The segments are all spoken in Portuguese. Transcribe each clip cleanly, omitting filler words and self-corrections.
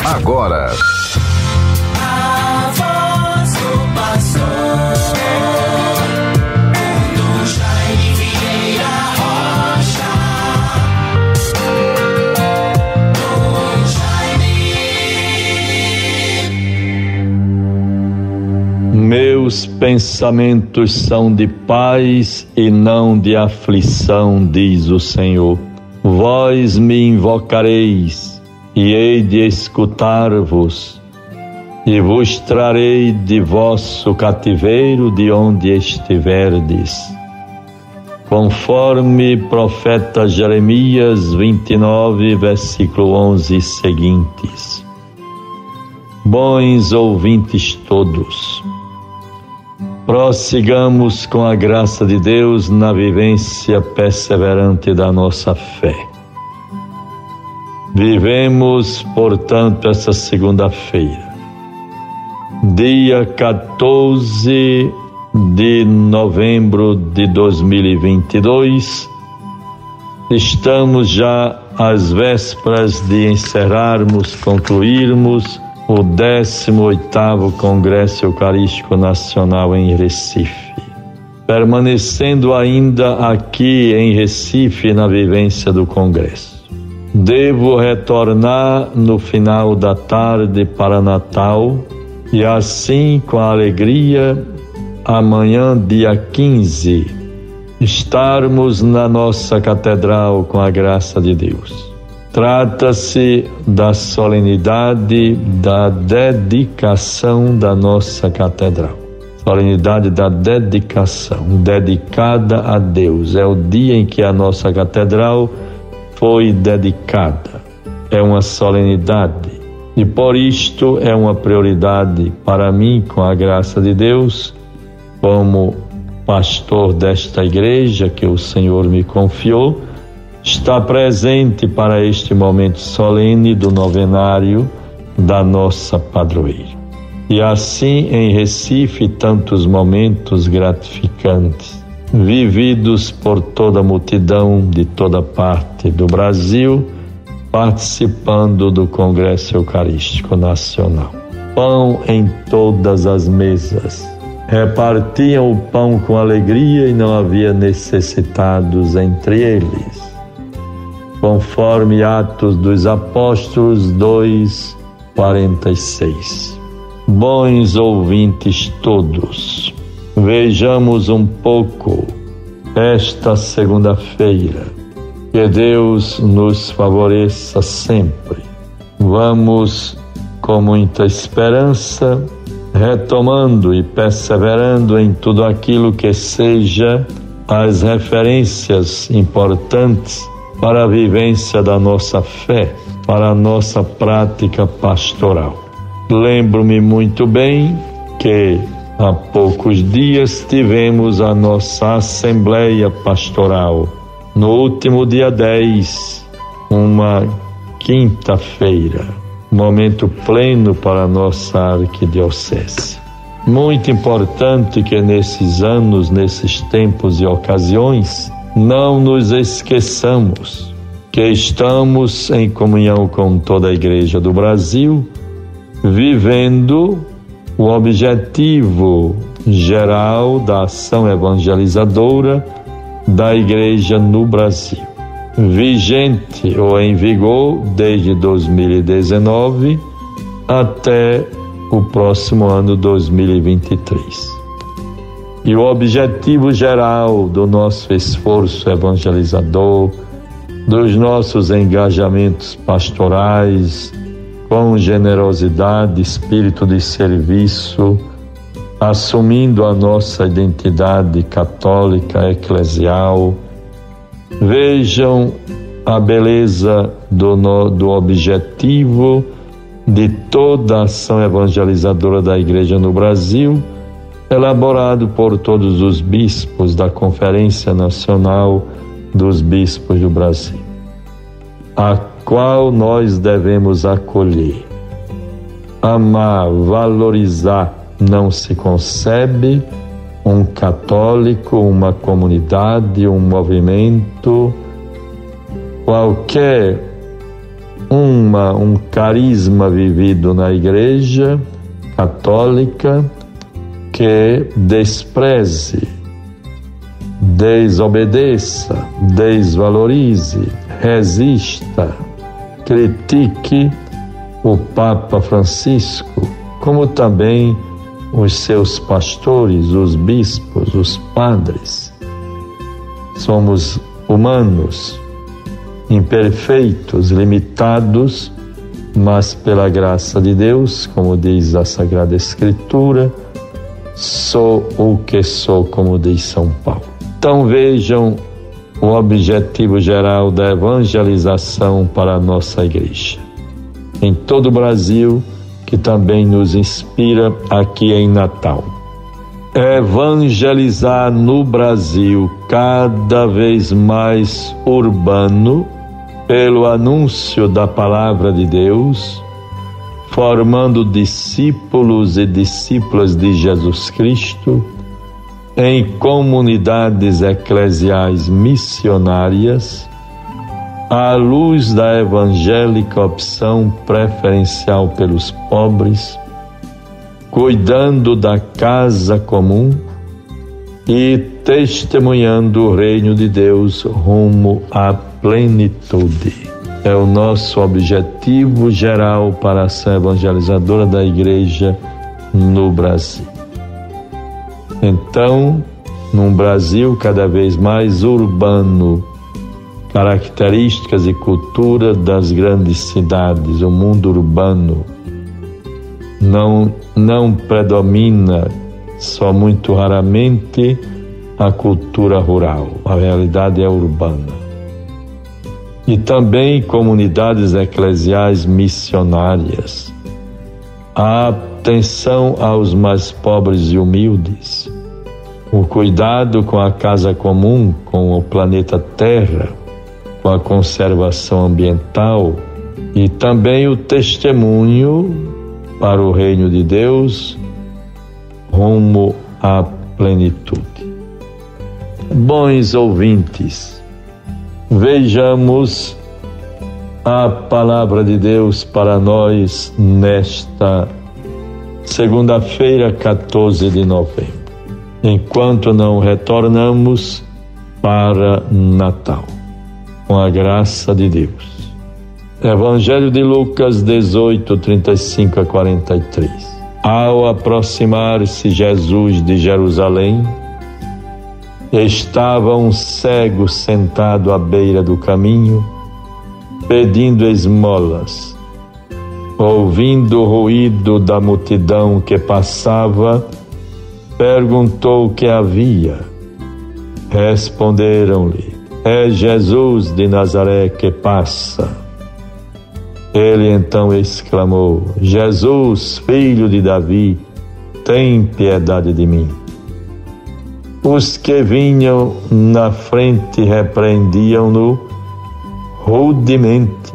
agora. A voz do pastor, do Jaime Vieira Rocha, do Jaime. Meus pensamentos são de paz e não de aflição, diz o Senhor. Vós me invocareis e hei de escutar-vos, e vos trarei de vosso cativeiro de onde estiverdes. Conforme profeta Jeremias 29, versículo 11 e seguintes. Bons ouvintes todos, prossigamos com a graça de Deus na vivência perseverante da nossa fé. Vivemos, portanto, essa segunda-feira, dia 14 de novembro de 2022. Estamos já às vésperas de encerrarmos, concluirmos o 18º Congresso Eucarístico Nacional em Recife. Permanecendo ainda aqui em Recife na vivência do Congresso. Devo retornar no final da tarde para Natal e assim, com alegria, amanhã, dia 15, estarmos na nossa catedral com a graça de Deus. Trata-se da solenidade da dedicação da nossa catedral. Solenidade da dedicação, dedicada a Deus. É o dia em que a nossa catedral foi dedicada. É uma solenidade e por isto é uma prioridade para mim, com a graça de Deus, como pastor desta igreja que o Senhor me confiou, está presente para este momento solene do novenário da nossa padroeira. E assim, em Recife, tantos momentos gratificantes, vividos por toda a multidão de toda parte do Brasil, participando do Congresso Eucarístico Nacional. Pão em todas as mesas. Repartiam o pão com alegria e não havia necessitados entre eles. Conforme Atos dos Apóstolos 2:46. Bons ouvintes todos, vejamos um pouco esta segunda-feira. Que Deus nos favoreça sempre. Vamos, com muita esperança, retomando e perseverando em tudo aquilo que seja as referências importantes para a vivência da nossa fé, para a nossa prática pastoral. Lembro-me muito bem que há poucos dias tivemos a nossa Assembleia Pastoral, no último dia 10, uma quinta-feira, momento pleno para a nossa arquidiocese. Muito importante que nesses anos, nesses tempos e ocasiões, não nos esqueçamos que estamos em comunhão com toda a Igreja do Brasil, vivendo o objetivo geral da ação evangelizadora da Igreja no Brasil, vigente ou em vigor desde 2019 até o próximo ano 2023. E o objetivo geral do nosso esforço evangelizador, dos nossos engajamentos pastorais, com generosidade, espírito de serviço, assumindo a nossa identidade católica, eclesial. Vejam a beleza do objetivo de toda a ação evangelizadora da Igreja no Brasil, elaborado por todos os bispos da Conferência Nacional dos Bispos do Brasil, a qual nós devemos acolher, amar, valorizar. Não se concebe um católico, uma comunidade, um movimento, qualquer um carisma vivido na Igreja Católica que despreze, desobedeça, desvalorize, resista, critique o Papa Francisco, como também os seus pastores, os bispos, os padres. Somos humanos, imperfeitos, limitados, mas pela graça de Deus, como diz a Sagrada Escritura, sou o que sou, como diz São Paulo. Então vejam o objetivo geral da evangelização para a nossa igreja em todo o Brasil, que também nos inspira aqui em Natal. Evangelizar no Brasil cada vez mais urbano pelo anúncio da palavra de Deus, formando discípulos e discípulas de Jesus Cristo em comunidades eclesiais missionárias, à luz da evangélica opção preferencial pelos pobres, cuidando da casa comum e testemunhando o reino de Deus rumo à plenitude. É o nosso objetivo geral para a ação evangelizadora da Igreja no Brasil. Então, num Brasil cada vez mais urbano, características e cultura das grandes cidades, o mundo urbano não predomina, só muito raramente, a cultura rural. A realidade é urbana. E também comunidades eclesiais missionárias. A atenção aos mais pobres e humildes, o cuidado com a casa comum, com o planeta Terra, com a conservação ambiental e também o testemunho para o reino de Deus rumo à plenitude. Bons ouvintes, vejamos a palavra de Deus para nós nesta segunda-feira, 14 de novembro, enquanto não retornamos para Natal, com a graça de Deus. Evangelho de Lucas 18, 35 a 43. Ao aproximar-se Jesus de Jerusalém, estava um cego sentado à beira do caminho, pedindo esmolas. Ouvindo o ruído da multidão que passava, perguntou o que havia. Responderam-lhe: é Jesus de Nazaré que passa. Ele então exclamou: Jesus, filho de Davi, tem piedade de mim. Os que vinham na frente repreendiam-no rudemente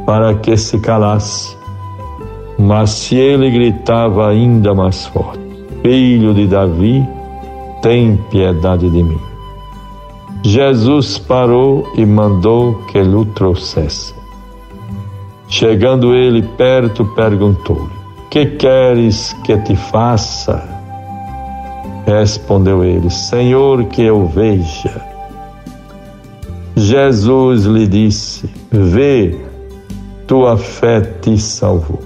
para que se calasse, mas se ele gritava ainda mais forte: Filho de Davi, tem piedade de mim. Jesus parou e mandou que lhe trouxesse. Chegando ele perto, perguntou-lhe: que queres que te faça? Respondeu ele: Senhor, que eu veja. Jesus lhe disse: vê, tua fé te salvou.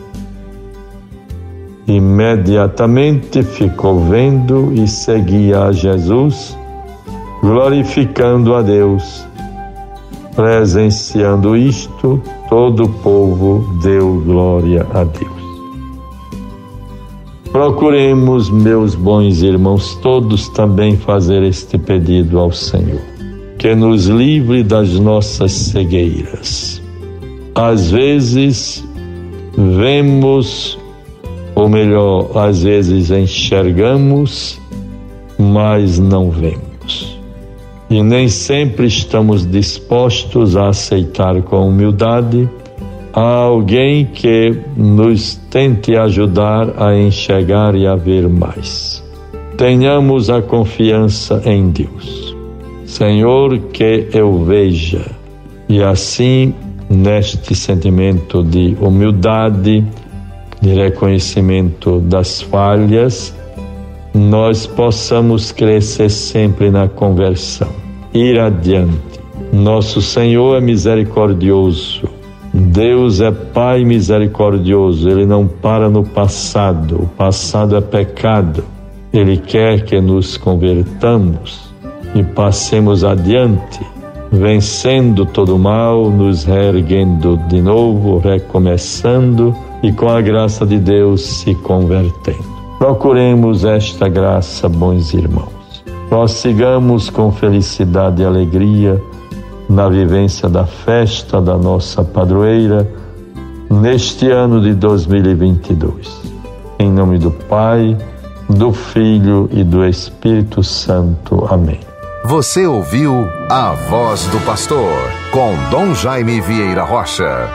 Imediatamente ficou vendo e seguia a Jesus, glorificando a Deus. Presenciando isto, todo o povo deu glória a Deus. Procuremos, meus bons irmãos, todos também fazer este pedido ao Senhor, que nos livre das nossas cegueiras. Às vezes vemos, ou melhor, às vezes enxergamos, mas não vemos. E nem sempre estamos dispostos a aceitar com humildade alguém que nos tente ajudar a enxergar e a ver mais. Tenhamos a confiança em Deus. Senhor, que eu veja, e assim neste sentimento de humildade, de reconhecimento das falhas, nós possamos crescer sempre na conversão, ir adiante. Nosso Senhor é misericordioso, Deus é Pai misericordioso, Ele não para no passado, o passado é pecado. Ele quer que nos convertamos e passemos adiante, vencendo todo o mal, nos reerguendo de novo, recomeçando e com a graça de Deus se convertendo. Procuremos esta graça, bons irmãos. Prossigamos com felicidade e alegria na vivência da festa da nossa padroeira neste ano de 2022. Em nome do Pai, do Filho e do Espírito Santo. Amém. Você ouviu A Voz do Pastor, com Dom Jaime Vieira Rocha.